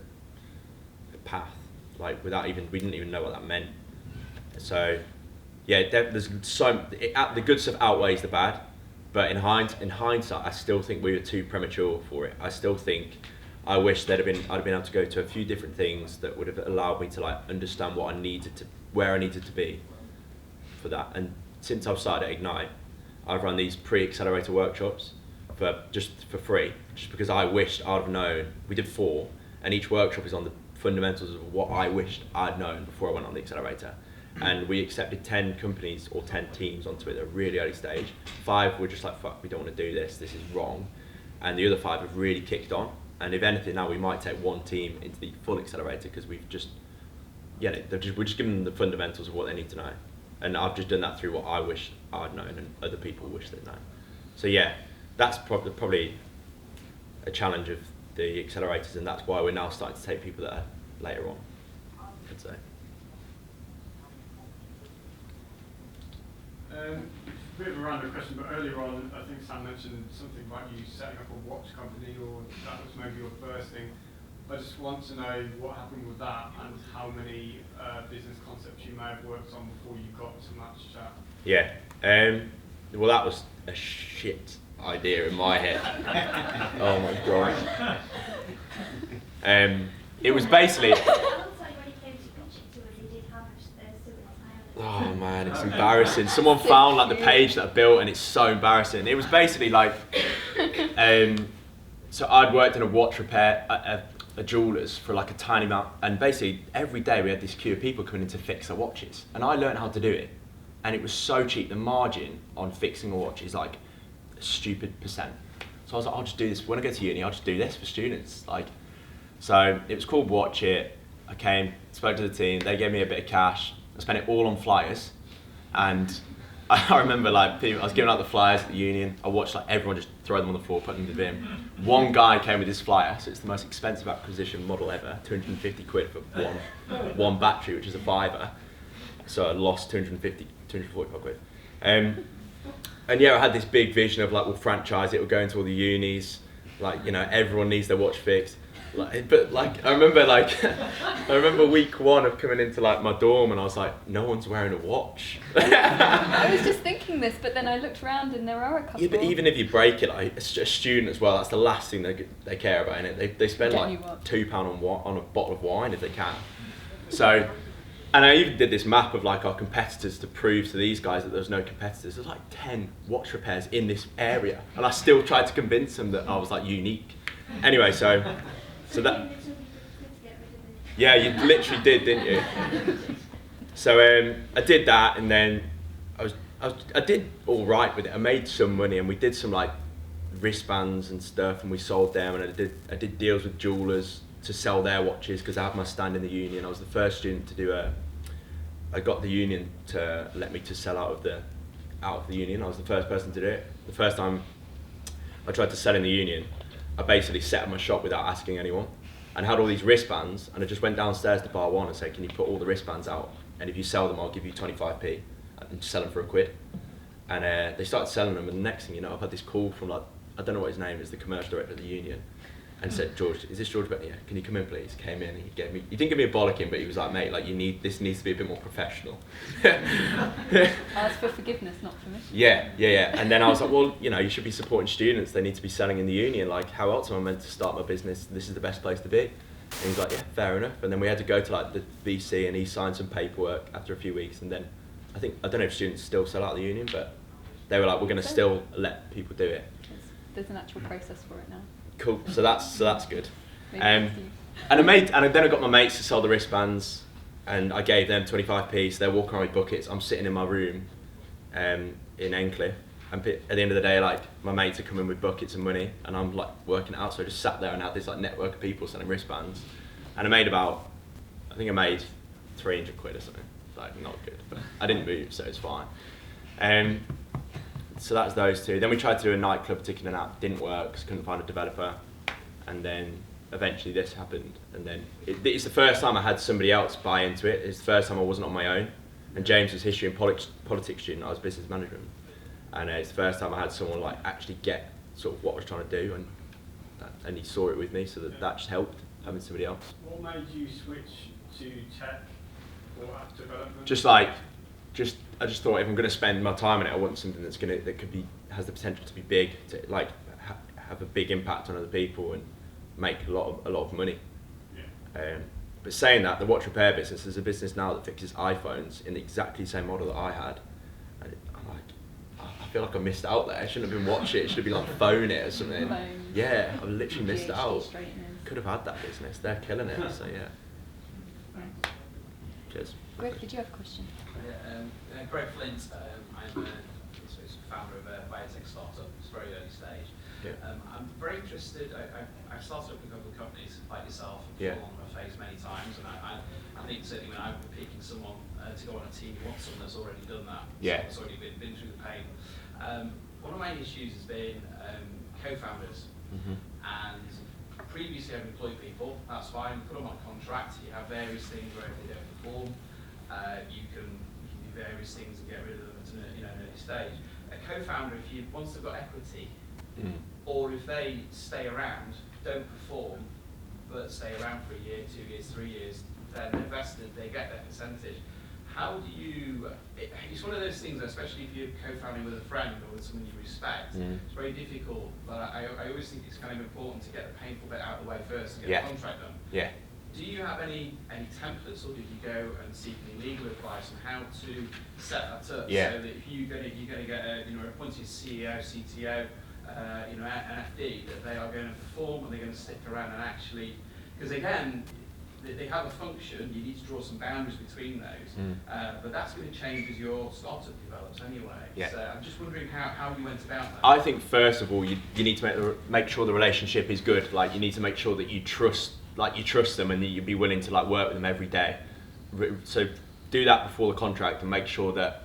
path, like we didn't even know what that meant. So there's the good stuff outweighs the bad, but in hindsight, I still think we were too premature for it. I still think I wish I'd have been able to go to a few different things that would have allowed me to like understand where I needed to be for that. And since I've started at Ignite, I've run these pre-accelerator workshops for free, just because I wished I'd have known. We did 4, and each workshop is on the fundamentals of what I wished I'd known before I went on the accelerator. And we accepted 10 companies or 10 teams onto it at a really early stage. 5 were just like, fuck, we don't want to do this is wrong. And the other 5 have really kicked on. And if anything, now we might take 1 team into the full accelerator, because we're just giving them the fundamentals of what they need to know. And I've just done that through what I wish I'd known and other people wish they'd known. So that's probably a challenge of the accelerators, and that's why we're now starting to take people that are later on, I'd say. A bit of a random question, but earlier on, I think Sam mentioned something about you setting up a watch company, or that was maybe your first thing. I just want to know what happened with that and how many business concepts you may have worked on before you got to Match Chat. Yeah. Well, that was a shit idea in my head. Oh my god. It was basically. Oh man, it's embarrassing. Someone found like the page that I built, and it's so embarrassing. It was basically like, so I'd worked in a watch repair, a jeweller's for like a tiny amount, and basically every day we had this queue of people coming in to fix their watches, and I learned how to do it, and it was so cheap. The margin on fixing a watch is like a stupid percent. So I was like, I'll just do this. When I go to uni, I'll just do this for students. Like, so it was called Watch It. I came, spoke to the team, they gave me a bit of cash. I spent it all on flyers, and I remember like I was giving out the flyers at the union. I watched like everyone just throw them on the floor, put them in the bin. One guy came with his flyer, so it's the most expensive acquisition model ever, 250 quid for one battery, which is a fiver. So I lost 245 quid. And I had this big vision of like, we'll franchise it, we'll go into all the unis, like, everyone needs their watch fixed. But I remember week 1 of coming into like my dorm, and I was like, no one's wearing a watch. I was just thinking this, but then I looked around and there are a couple. Yeah, but even if you break it, like a student as well, that's the last thing they care about, innit? They spend like £2 on a bottle of wine if they can. So, and I even did this map of like our competitors to prove to these guys that there's no competitors. There's like 10 watch repairs in this area, and I still tried to convince them that I was like unique. Anyway, so that, yeah, you literally did, didn't you? So I did that, and then I did all right with it. I made some money, and we did some like wristbands and stuff, and we sold them. And I did deals with jewellers to sell their watches, because I had my stand in the union. I was the first student to do I got the union to let me to sell out of the union. I was the first person to do it. The first time I tried to sell in the union, I basically set up my shop without asking anyone, and had all these wristbands, and I just went downstairs to bar 1 and said, can you put all the wristbands out, and if you sell them I'll give you 25p, and sell them for £1. And they started selling them, and the next thing you know, I've had this call from like, I don't know what his name is, the commercial director of the union, and said, George, is this George Bettany? Yeah, can you come in please? Came in, he didn't give me a bollocking, but he was like, mate, like this needs to be a bit more professional. Ask for forgiveness, not permission. Yeah. And then I was like, well, you should be supporting students. They need to be selling in the uni. And like, how else am I meant to start my business? This is the best place to be. And he's like, yeah, fair enough. And then we had to go to like the VC, and he signed some paperwork after a few weeks. And then I don't know if students still sell out the union, but they were like, we're going to still let people do it. There's an actual process for it now. Cool. So that's good. Maybe And then I got my mates to sell the wristbands, and I gave them 25p. So they're walking around with buckets. I'm sitting in my room, in Encliffe, and at the end of the day, like my mates are coming with buckets of money, and I'm like working it out. So I just sat there and had this like network of people selling wristbands, and I made 300 quid or something. Like not good, but I didn't move, so it's fine. So that's those two. Then we tried to do a nightclub ticketing app, didn't work because couldn't find a developer, and then eventually this happened. And then it's the first time I had somebody else buy into it. It's the first time I wasn't on my own. And James was history and politics student. I was business management, and it's the first time I had someone like actually get sort of what I was trying to do, and he saw it with me. So that just helped having somebody else. What made you switch to tech or app development? I just thought if I'm going to spend my time on it, I want something has the potential to be big, to like have a big impact on other people and make a lot of money. Yeah. But saying that, the watch repair business is a business now that fixes iPhones in exactly the same model that I had. And I'm like, I feel like I missed out there. I shouldn't have been watching it. It should have been like phone it or something. Yeah, I literally missed out. Could have had that business. They're killing it. So yeah. Cheers. Greg, did you have a question? Yeah, Greg Flint. I'm a founder of a biotech startup. It's very early stage. Yeah. I'm very interested. I've started up a couple of companies like yourself and Yeah. fallen on my face many times, and I think certainly when I'm picking someone to go on a team, you want someone that's already done that. Yeah. Someone that's already been through the pain. One of my issues has been co-founders. Mm-hmm. And previously I've employed people, that's fine, put them on a contract, you have various things where if they don't perform, you can do various things and get rid of them at an early stage. A co-founder, once they've got equity, or if they stay around, don't perform, but stay around for a year, 2 years, 3 years, then they're vested, they get their percentage. How do you, it's one of those things, especially if you're co-founding with a friend or with someone you respect, it's very difficult, but I always think it's kind of important to get the painful bit out of the way first and get the contract done. Yeah. Do you have any templates, or did you go and seek any legal advice on how to set that up? Yeah. So that if you're going to get a appointed CEO, CTO, an FD, that they are going to perform and they're going to stick around and actually, because again, they have a function, you need to draw some boundaries between those, but that's going to change as your startup develops anyway. Yeah. So I'm just wondering how you went about that. I think first of all, you need to make sure the relationship is good. Like you need to make sure that you trust them and that you'd be willing to like work with them every day. So do that before the contract and make sure that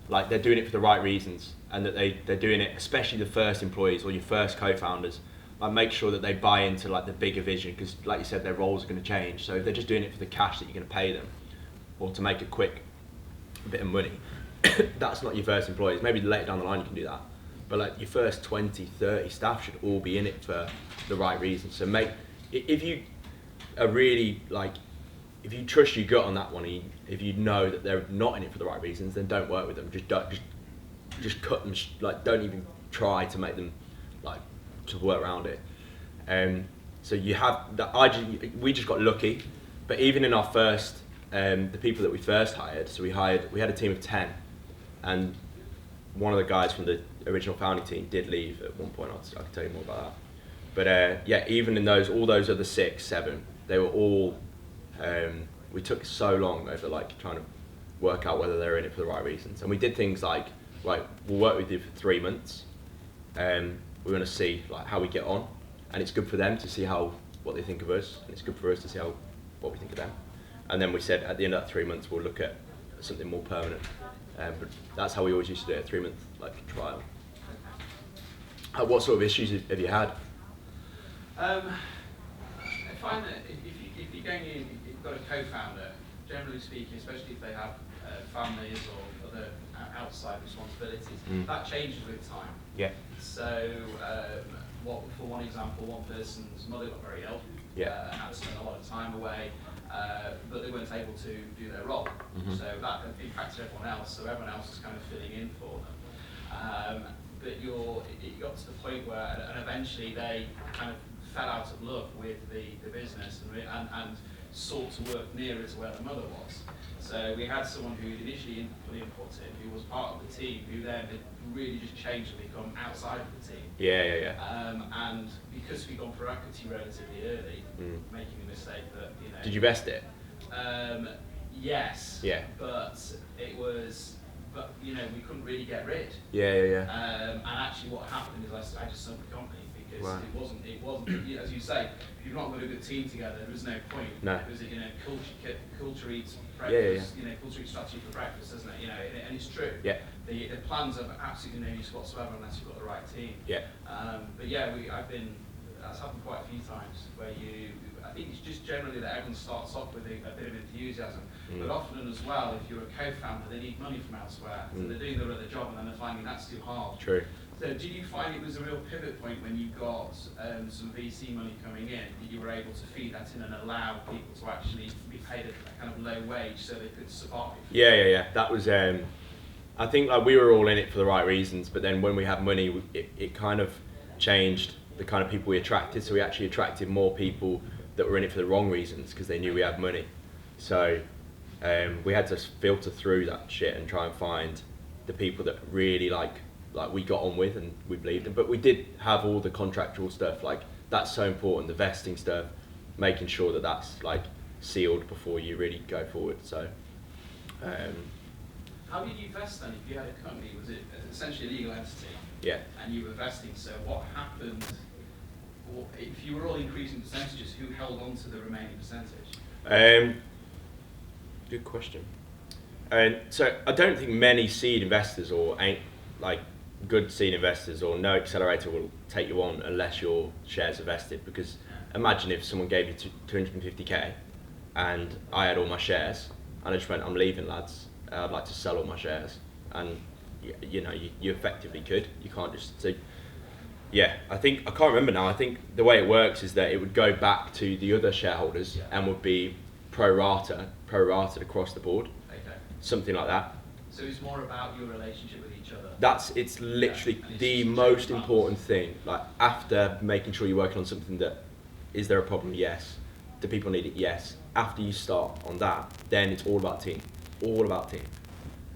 like they're doing it for the right reasons and that they're doing it, especially the first employees or your first co-founders. Like make sure that they buy into like the bigger vision, because like you said, their roles are going to change. So if they're just doing it for the cash that you're going to pay them or to make a quick bit of money, that's not your first employees. Maybe later down the line you can do that, but like your first 20, 30 staff should all be in it for the right reasons. So if you are really like, if you trust your gut on that one, if you know that they're not in it for the right reasons, then don't work with them. Just cut them. Like don't even try to make them like to work around it. So you have that. We just got lucky, but even in our first, the people that we first hired, so we had a team of 10, and one of the guys from the original founding team did leave at one point. I can tell you more about that. But yeah, even in all those other 6, 7, they were all. We took so long over like trying to work out whether they're in it for the right reasons, and we did things like, right, we'll work with you for 3 months. We want to see like how we get on, and it's good for them to see what they think of us, and it's good for us to see what we think of them. And then we said at the end of that 3 months we'll look at something more permanent. But that's how we always used to do it, a 3-month like trial. What sort of issues have you had? I find that if you're going in, you've got a co-founder, generally speaking, especially if they have families or other outside responsibilities, that changes with time. Yeah. So, for one example, one person's mother got very ill, had to spend a lot of time away, but they weren't able to do their role. So that impacted everyone else, so everyone else was kind of filling in for them. But it got to the point where, and eventually they kind of fell out of love with the business and sought to work nearer to where the mother was. So we had someone who initially fully inputted, who was part of the team, who then had really just changed and become outside of the team. And because we'd gone for equity relatively early, making the mistake that, Did you vest it? Yes. Yeah. But we couldn't really get rid. Yeah. And actually what happened is I just sold the company because it wasn't, as you say, if you've not got a good team together, there was no point. No. Because culture eats breakfast, culture eats strategy for breakfast, isn't it? And it's true. Yeah. The plans have absolutely no use whatsoever unless you've got the right team. Yeah. That's happened quite a few times where I think it's just generally that everyone starts off with a bit of enthusiasm, but often as well, if you're a co-founder, they need money from elsewhere, so they're doing their other job and then they're finding that's too hard. True. So did you find it was a real pivot point when you got some VC money coming in, that you were able to feed that in and allow people to actually be paid a kind of low wage so they could survive? Yeah. That was, I think we were all in it for the right reasons, but then when we had money, it kind of changed the kind of people we attracted. So we actually attracted more people that were in it for the wrong reasons because they knew we had money. So we had to filter through that shit and try and find the people that really like we got on with and we believed in. But we did have all the contractual stuff, that's so important, the vesting stuff, making sure that that's sealed before you really go forward. So how did you vest then? If you had a company, was it essentially a legal entity? Yeah. And you were vesting, so what happened? Or if you were all increasing percentages, who held on to the remaining percentage? Good question. So I don't think many seed investors or good seed investors or no accelerator will take you on unless your shares are vested, because imagine if someone gave you 250k and I had all my shares and I just went, I'm leaving, lads, I'd like to sell all my shares, and you effectively could, you can't just say, I can't remember now. I think the way it works is that it would go back to the other shareholders and would be prorated across the board. Okay. Something like that. So it's more about your relationship with each other. It's literally the most important thing. After making sure you're working on something, that is there a problem? Yes. Do people need it? Yes. After you start on that, then it's all about team. All about team.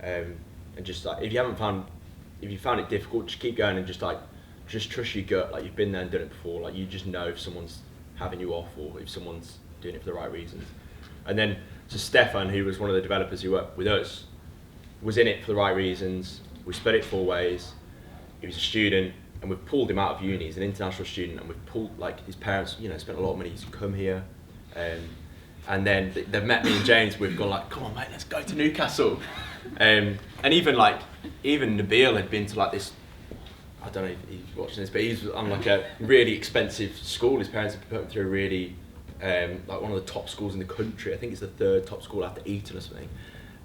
And just if you found it difficult, just keep going and just trust your gut. You've been there and done it before. You just know if someone's having you off or if someone's doing it for the right reasons. And then so Stefan, who was one of the developers who worked with us, was in it for the right reasons. We split it 4 ways. He was a student, and we've pulled him out of uni. He's an international student, and we've pulled his parents, spent a lot of money to come here. And then they've met me and James. We've gone come on, mate, let's go to Newcastle. And even Nabil had been to this. I don't know if he's watching this, but he's on a really expensive school. His parents had put him through a really one of the top schools in the country. I think it's the 3rd top school after Eton or something.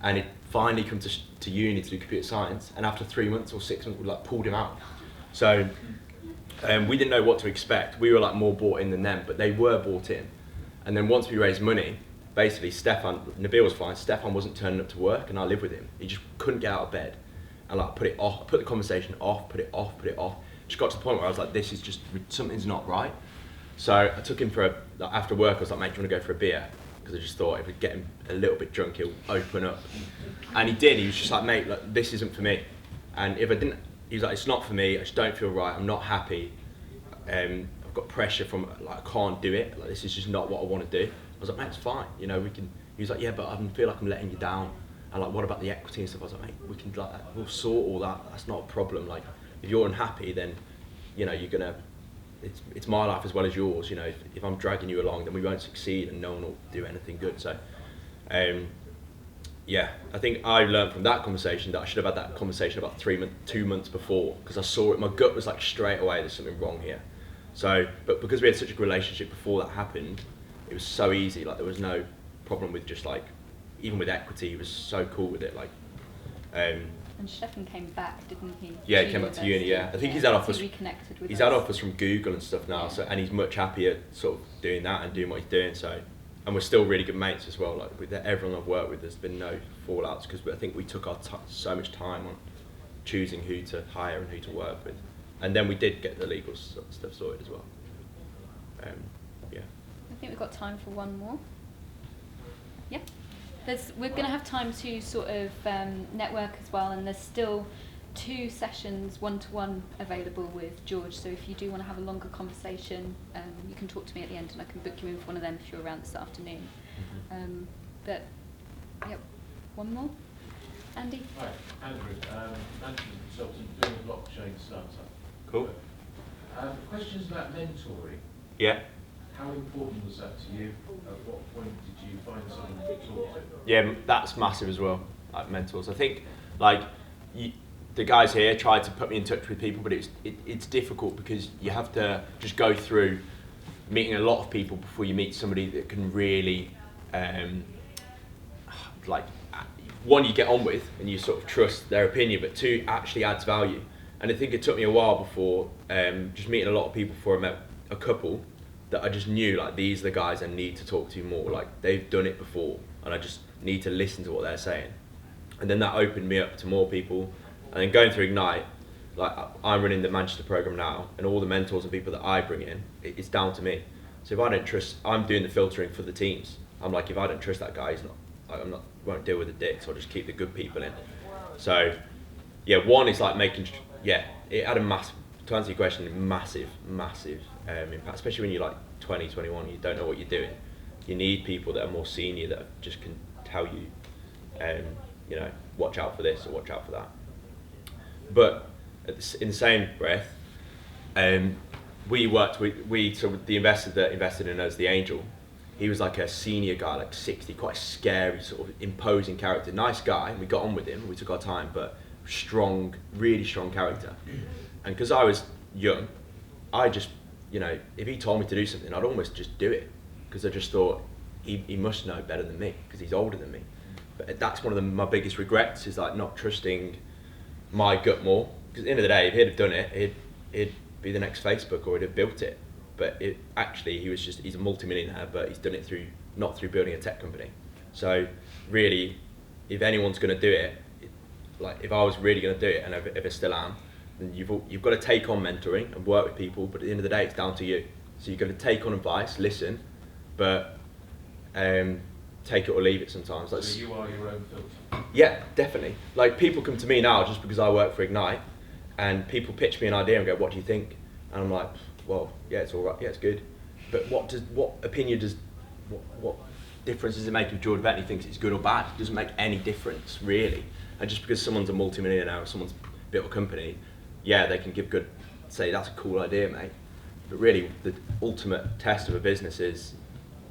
And it finally come to uni to do computer science. And after 3 months or 6 months, we pulled him out. So we didn't know what to expect. We were more bought in than them, but they were bought in. And then once we raised money, basically Nabil was fine. Stefan wasn't turning up to work, and I lived with him. He just couldn't get out of bed. And put it off, put the conversation off, put it off. Just got to the point where I was this is just, something's not right. So I took him after work, I was mate, do you want to go for a beer? Because I just thought if we get him a little bit drunk, he'll open up. And he did. He was just mate, this isn't for me. And if I didn't, he was it's not for me. I just don't feel right. I'm not happy. I've got pressure from I can't do it. This is just not what I want to do. I was mate, it's fine. We can. He was yeah, but I feel like I'm letting you down. And what about the equity and stuff? I was mate, we can we'll sort all that. That's not a problem. If you're unhappy, then you're gonna. It's my life as well as yours. If I'm dragging you along, then we won't succeed, and no one will do anything good. So, I think I learned from that conversation that I should have had that conversation about 2 months before, because I saw it. My gut was straight away, there's something wrong here. So, but because we had such a good relationship before that happened, it was so easy. There was no problem with just even with equity, he was so cool with it. And Stefan came back, didn't he? Yeah, he came back to uni. Yeah, I think he's had offers. He reconnected with He's us. had offers from Google and stuff now, so and he's much happier sort of doing that and doing what he's doing. So, and we're still really good mates as well. Like with everyone I've worked with, there's been no fallouts because I think we took our so much time on choosing who to hire and who to work with, and then we did get the legal stuff sorted as well. Yeah. I think we've got time for one more. Yeah. We're going to have time to sort of network as well, and there's still 2 sessions one-to-one available with George, so if you do want to have a longer conversation, you can talk to me at the end and I can book you in for one of them if you're around this afternoon. But, yep, one more. Andy? Hi, Andrew, management consultant doing a blockchain startup. Cool. Questions about mentoring. Yeah. How important was that to you? At what point did you find someone to talk to? Yeah, that's massive as well, like mentors. I think, like, the guys here tried to put me in touch with people, but it's difficult because you have to just go through meeting a lot of people before you meet somebody that can really, like, one, you get on with and you sort of trust their opinion, but 2, actually adds value. And I think it took me a while before, just meeting a lot of people before I met a couple that I just knew, like, these are the guys I need to talk to more. Like, they've done it before and I just need to listen to what they're saying. And then that opened me up to more people. And then going through Ignite, like, I'm running the Manchester program now, and all the mentors and people that I bring in, it's down to me. So if I don't trust, I'm doing the filtering for the teams. I'm like, if I don't trust that guy, won't deal with the dicks, I'll just keep the good people in. So yeah, one is like it had a massive, to answer your question, massive impact, especially when you're like 20, 21, you don't know what you're doing. You need people that are more senior that just can tell you, watch out for this or watch out for that. But in the same breath, we worked with the investor that invested in us, the angel. He was like a senior guy, like 60, quite a scary, sort of imposing character. Nice guy, we got on with him, we took our time, but strong, really strong character. And because I was young, I just, if he told me to do something, I'd almost just do it. Because I just thought, he must know better than me, because he's older than me. But that's one of my biggest regrets, is like not trusting my gut more. Because at the end of the day, if he'd have done it, he'd be the next Facebook, or he'd have built it. But he's a multi-millionaire, but he's done it not through building a tech company. So really, if anyone's going to do it, like if I was really going to do it, and if I still am, then you've got to take on mentoring and work with people, but at the end of the day, it's down to you. So you've got to take on advice, listen, but take it or leave it sometimes. So you are your own filter? Yeah, definitely. Like, people come to me now just because I work for Ignite, and people pitch me an idea and go, what do you think? And I'm like, well, yeah, it's all right, yeah, it's good. But what difference does it make if George Bettany thinks it's good or bad? It doesn't make any difference, really. And just because someone's a multi-millionaire or someone's built a company, yeah, they can say, that's a cool idea, mate. But really, the ultimate test of a business is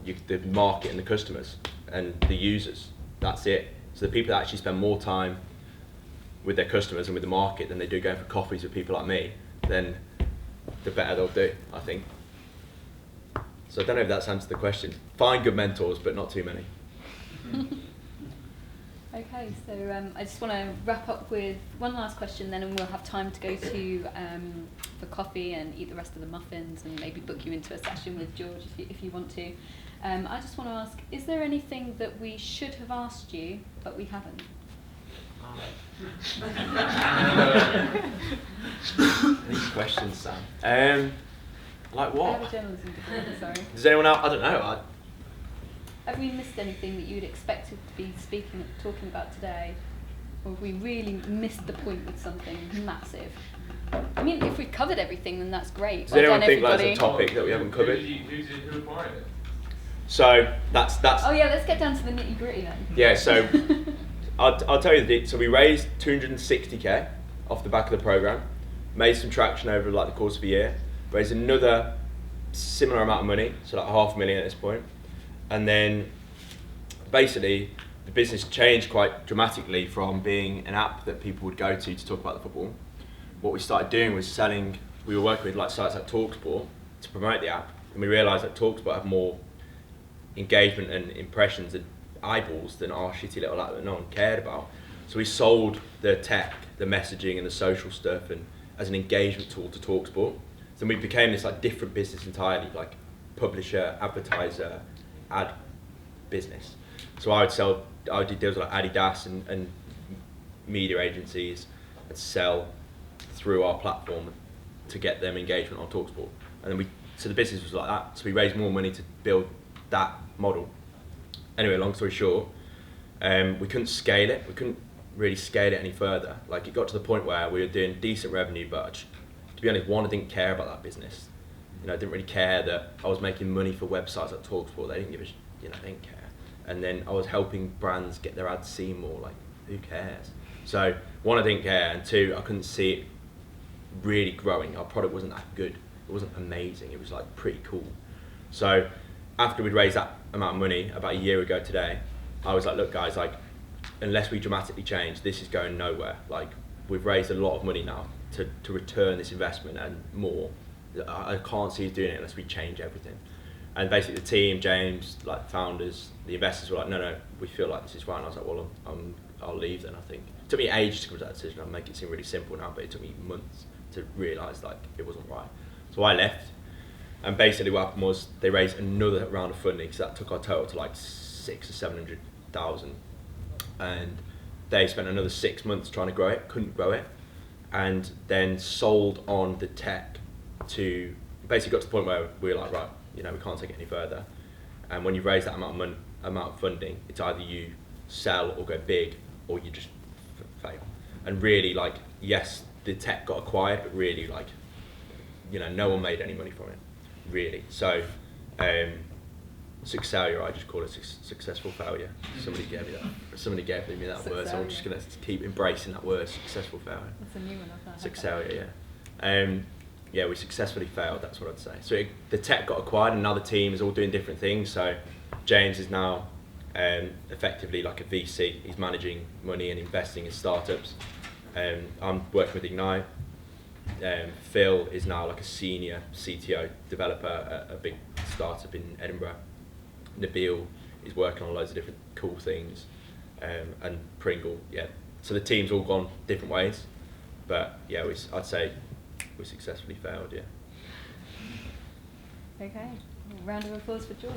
the market and the customers and the users. That's it. So the people that actually spend more time with their customers and with the market than they do going for coffees with people like me, then the better they'll do, I think. So I don't know if that's answered the question. Find good mentors, but not too many. Okay, so I just want to wrap up with one last question then, and we'll have time to go to for coffee and eat the rest of the muffins and maybe book you into a session with George if you want to. I just want to ask, is there anything that we should have asked you but we haven't? These questions, Sam. Like what? I have a journalism degree, sorry. Does anyone else? I don't know. Have we missed anything that you'd expected to be talking about today? Or have we really missed the point with something massive? I mean, if we've covered everything, then that's great. Does anyone think that's a topic that we haven't covered? Who acquired it? So that's. Oh yeah, let's get down to the nitty gritty then. Yeah, so I'll tell you so we raised 260k off the back of the program, made some traction over like the course of a year, raised another similar amount of money, so like $500,000 at this point, and then basically the business changed quite dramatically from being an app that people would go to talk about the football. What we started doing was we were working with like sites like TalkSport to promote the app, and we realised that TalkSport had more engagement and impressions and eyeballs than our shitty little app that no one cared about. So we sold the tech, the messaging and the social stuff and as an engagement tool to TalkSport. So we became this like different business entirely, like publisher, advertiser, ad business. So I would do deals like Adidas and media agencies and sell through our platform to get them engagement on TalkSport. And then so the business was like that. So we raised more money to build that model. Anyway, long story short, we couldn't scale it. We couldn't really scale it any further. Like it got to the point where we were doing decent revenue, but to be honest, I didn't care about that business. I didn't really care that I was making money for websites like TalkSport. They didn't give they didn't care. And then I was helping brands get their ads seen more. Like, who cares? So one, I didn't care, and two, I couldn't see it really growing. Our product wasn't that good. It wasn't amazing. It was like pretty cool. So after we'd raised that amount of money about a year ago today, I was like, look guys, like unless we dramatically change, this is going nowhere. Like we've raised a lot of money now to return this investment and more. I can't see us doing it unless we change everything. And basically the team, James, like founders, the investors were like, no, we feel like this is right. And I was like, well, I'll leave then, I think. It took me ages to come to that decision. I'll make it seem really simple now, but it took me months to realise like it wasn't right. So I left, and basically what happened was they raised another round of funding, so that took our total to like 600,000 or 700,000, and they spent another 6 months trying to grow it, couldn't grow it, and then sold on the tech to basically got to the point where we were like, right, we can't take it any further. And when you raise that amount of funding, it's either you sell or go big, or you just fail. And really, like, yes, the tech got acquired, but really, like, no one made any money from it, really. So, Accelerator, I just call it successful failure. Somebody gave me that word, so I'm just gonna keep embracing that word, successful failure. That's a new one, I've not heard Accelerator, yeah. Yeah, we successfully failed, that's what I'd say. So the tech got acquired and now the team is all doing different things. So James is now effectively like a VC. He's managing money and investing in startups. I'm working with Ignite. Phil is now like a senior CTO developer at a big startup in Edinburgh. Nabil is working on loads of different cool things. And Pringle, yeah. So the team's all gone different ways. But yeah, I'd say we successfully failed, yeah. Okay, round of applause for George.